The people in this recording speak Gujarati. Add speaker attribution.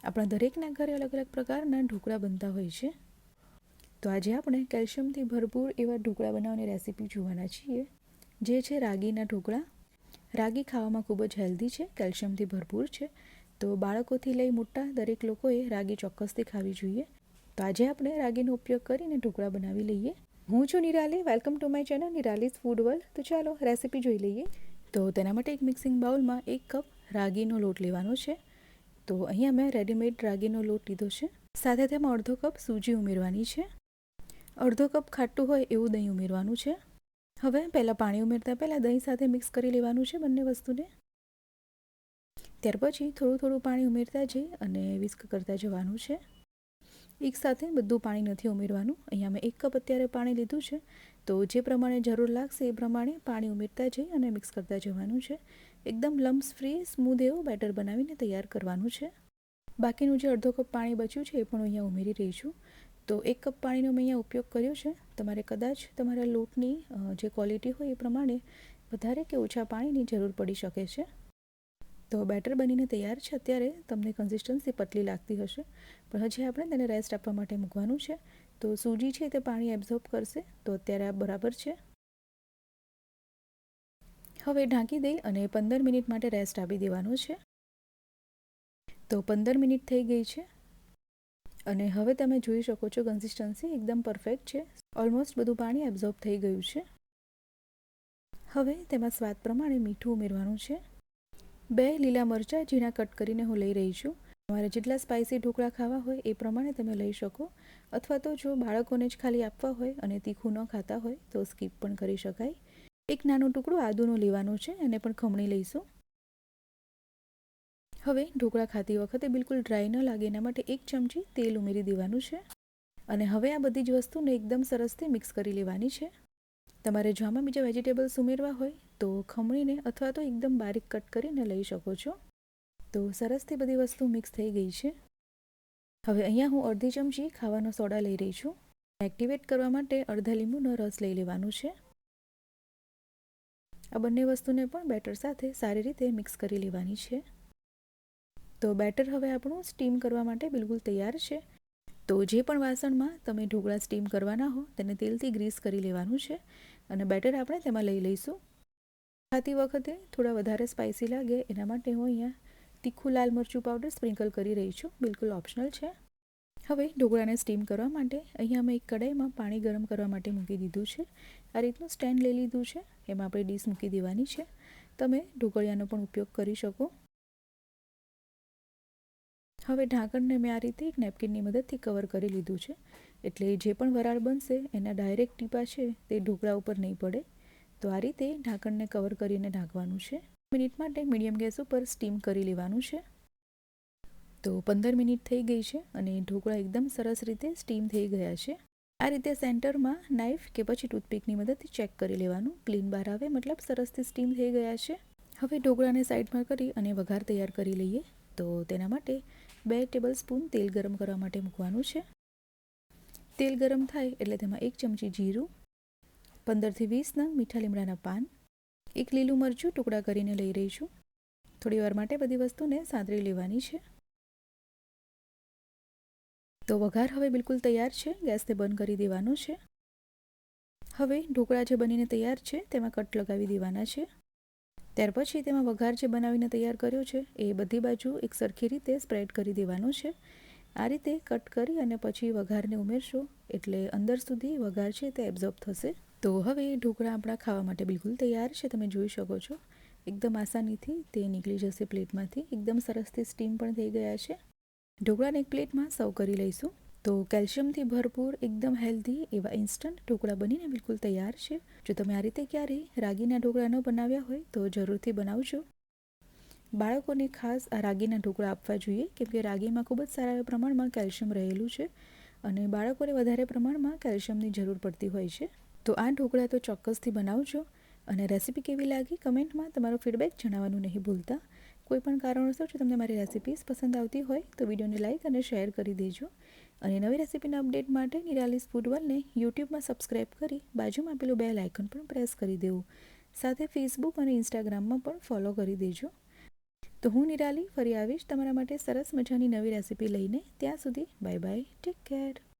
Speaker 1: આપણા દરેકના ઘરે અલગ અલગ પ્રકારના ઢોકળા બનતા હોય છે. તો આજે આપણે કેલ્શિયમથી ભરપૂર એવા ઢોકળા બનાવવાની રેસીપી જોવાના છીએ, જે છે રાગીના ઢોકળા. રાગી ખાવામાં ખૂબ જ હેલ્ધી છે, કેલ્શિયમથી ભરપૂર છે. તો બાળકોથી લઈ મોટા દરેક લોકોએ રાગી ચોક્કસથી ખાવી જોઈએ. તો આજે આપણે રાગીનો ઉપયોગ કરીને ઢોકળા બનાવી લઈએ. હું છું Nirali. Welcome to my channel Nirali's food world. તો ચાલો રેસીપી જોઈ લઈએ. તો તેના માટે એક મિક્સિંગ બાઉલમાં 1 કપ રાગીનો લોટ લેવાનો છે. તો અહીંયા મેં રેડીમેડ રાગીનો લોટ લીધો છે. સાથે તેમાં અડધો કપ સૂજી ઉમેરવાની છે. અડધો કપ ખાટું હોય એવું દહીં ઉમેરવાનું છે. હવે પહેલાં પાણી ઉમેરતા પહેલાં દહીં સાથે મિક્સ કરી લેવાનું છે બંને વસ્તુને. ત્યાર પછી થોડું પાણી ઉમેરતા જઈ અને વિસ્ક કરતા જવાનું છે. એક સાથે બધું પાણી નથી ઉમેરવાનું. અહીંયા મેં 1 કપ અત્યારે પાણી લીધું છે. તો જે પ્રમાણે જરૂર લાગશે એ પ્રમાણે પાણી ઉમેરતા જઈ અને મિક્સ કરતા જવાનું છે. એકદમ લમ્સ ફ્રી સ્મૂધ એવું બેટર બનાવીને તૈયાર કરવાનું છે. બાકીનું જે અડધો કપ પાણી બચ્યું છે એ પણ અહીંયા ઉમેરી રહી છું. તો 1 કપ પાણીનો મેં અહીંયા ઉપયોગ કર્યો છે. તમારે કદાચ તમારા લોટની જે ક્વોલિટી હોય એ પ્રમાણે વધારે કે ઓછા પાણીની જરૂર પડી શકે છે. તો બેટર બનીને તૈયાર છે. અત્યારે તમને કન્સિસ્ટન્સી પતલી લાગતી હશે, પણ હજી આપણે તેને રેસ્ટ આપવા માટે મૂકવાનું છે. તો સૂજી છે તે પાણી એબ્ઝોર્બ કરશે. તો અત્યારે આ બરાબર છે. હવે ઢાંકી દઈ અને 15 મિનિટ માટે રેસ્ટ આપી દેવાનો છે. તો 15 મિનિટ થઈ ગઈ છે અને હવે તમે જોઈ શકો છો કન્સિસ્ટન્સી એકદમ પરફેક્ટ છે. ઓલમોસ્ટ બધું પાણી એબ્ઝોર્બ થઈ ગયું છે. હવે તેમાં સ્વાદ પ્રમાણે મીઠું ઉમેરવાનું છે. 2 લીલા મરચાં ઝીણા કટ કરીને હું લઈ રહી છું. તમારે જેટલા સ્પાઇસી ઢોકળા ખાવા હોય એ પ્રમાણે તમે લઈ શકો, અથવા તો જો બાળકોને જ ખાલી આપવા હોય અને તીખું ન ખાતા હોય તો સ્કીપ પણ કરી શકાય. એક નાનો ટુકડો આદુનો લેવાનો છે, એને પણ ખમણી લઈશું. હવે ઢોકળા ખાતી વખતે બિલકુલ ડ્રાય ન લાગે એના માટે 1 ચમચી તેલ ઉમેરી દેવાનું છે અને હવે આ બધી જ વસ્તુને એકદમ સરસથી મિક્સ કરી લેવાની છે. તમારે જો આમાં બીજા વેજીટેબલ્સ ઉમેરવા હોય તો ખમણીને અથવા તો એકદમ બારીક કટ કરીને લઈ શકો છો. તો સરસથી બધી વસ્તુ મિક્સ થઈ ગઈ છે. હવે અહીંયા હું અડધી ચમચી ખાવાનો સોડા લઈ રહી છું. એક્ટિવેટ કરવા માટે અડધા લીંબુનો રસ લઈ લેવાનું છે. આ બંને વસ્તુને પણ બેટર સાથે સારી રીતે મિક્સ કરી લેવાની છે. તો બેટર હવે આપણું સ્ટીમ કરવા માટે બિલકુલ તૈયાર છે. તો જે પણ વાસણમાં તમે ઢોકળા સ્ટીમ કરવાના હો તેને તેલથી ગ્રીસ કરી લેવાનું છે અને બેટર આપણે તેમાં લઈ લઈશું. ખાતી વખતે થોડા વધારે સ્પાઇસી લાગે એના માટે હું અહીંયા તીખું લાલ મરચું પાવડર સ્પ્રિંકલ કરી રહી છું. બિલકુલ ઓપ્શનલ છે. હવે ઢોકળાને સ્ટીમ કરવા માટે અહીંયા મેં એક કઢાઈમાં પાણી ગરમ કરવા માટે મૂકી દીધું છે. આ રીતનું સ્ટેન્ડ લઈ લીધું છે. એમાં આપણે ડીશ મૂકી દેવાની છે. તમે ઢોકળિયાનો પણ ઉપયોગ કરી શકો. હવે ઢાંકણને મેં આ રીતે એક નેપકિનની મદદથી કવર કરી લીધું છે, એટલે જે પણ વરાળ બનશે એના ડાયરેક્ટ ટીપા છે તે ઢોકળા ઉપર નહીં પડે. તો આ રીતે ઢાંકણને કવર કરીને ઢાંકવાનું છે. મિનિટ માટે મીડિયમ ગેસ ઉપર સ્ટીમ કરી લેવાનું છે. તો 15 મિનિટ થઈ ગઈ છે અને ઢોકળા એકદમ સરસ રીતે સ્ટીમ થઈ ગયા છે. આ રીતે સેન્ટરમાં નાઇફ કે પછી ટૂથપીકની મદદથી ચેક કરી લેવાનું. ક્લીન બહાર આવે મતલબ સરસથી સ્ટીમ થઈ ગયા છે. હવે ઢોકળાને સાઈડમાં કરી અને વઘાર તૈયાર કરી લઈએ. તો તેના માટે 2 ટેબલ સ્પૂન તેલ ગરમ કરવા માટે મૂકવાનું છે. તેલ ગરમ થાય એટલે તેમાં 1 ચમચી જીરું, 15 થી 20 નંગ મીઠા લીમડાના પાન, 1 લીલું મરચું ટુકડા કરીને લઈ રહી છું. થોડી વાર માટે બધી વસ્તુને સાંતળી લેવાની છે. તો વઘાર હવે બિલકુલ તૈયાર છે. ગેસને બંધ કરી દેવાનો છે. હવે ઢોકળા જે બનીને તૈયાર છે તેમાં કટ લગાવી દેવાના છે. ત્યાર પછી તેમાં વઘાર જે બનાવીને તૈયાર કર્યો છે એ બધી બાજુ એક સરખી રીતે સ્પ્રેડ કરી દેવાનો છે. આ રીતે કટ કરી અને પછી વઘારને ઉમેરશો એટલે અંદર સુધી વઘાર છે તે એબ્ઝોર્બ થશે. તો હવે ઢોકળા આપણા ખાવા માટે બિલકુલ તૈયાર છે. તમે જોઈ શકો છો એકદમ આસાનીથી તે નીકળી જશે પ્લેટમાંથી. એકદમ સરસથી સ્ટીમ પણ થઈ ગયા છે. ઢોકળાને એક પ્લેટમાં સર્વ કરી લઈશું. તો કેલ્શિયમથી ભરપૂર એકદમ હેલ્ધી એવા ઇન્સ્ટન્ટ ઢોકળા બનીને બિલકુલ તૈયાર છે. જો તમે આ રીતે ક્યારેય રાગીના ઢોકળા ન બનાવ્યા હોય તો જરૂરથી બનાવજો. બાળકોને ખાસ આ રાગીના ઢોકળા આપવા જોઈએ, કેમ કે રાગીમાં ખૂબ જ સારા પ્રમાણમાં કેલ્શિયમ રહેલું છે અને બાળકોને વધારે પ્રમાણમાં કેલ્શિયમની જરૂર પડતી હોય છે. તો આ ઢોકળા તો ચોક્કસથી બનાવજો અને રેસીપી કેવી લાગી કમેન્ટમાં તમારો ફીડબેક જણાવવાનું નહીં ભૂલતા. કોઈ પણ કારણોસર જો તમને મારી રેસિપીઝ પસંદ આવતી હોય તો વિડીયોને લાઇક અને શેર કરી દેજો. અને નવી રેસીપીના અપડેટ માટે નિરાલીઝ ફૂડ વર્લ્ડને યુટ્યુબમાં સબસ્ક્રાઈબ કરી બાજુમાં આપેલું બેલ આઇકન પણ પ્રેસ કરી દેવું. સાથે ફેસબુક અને ઇન્સ્ટાગ્રામમાં પણ ફોલો કરી દેજો. તો હું નિરાલી ફરી આવીશ તમારા માટે સરસ મજાની નવી રેસીપી લઈને. ત્યાં સુધી બાય બાય, ટેક કેર.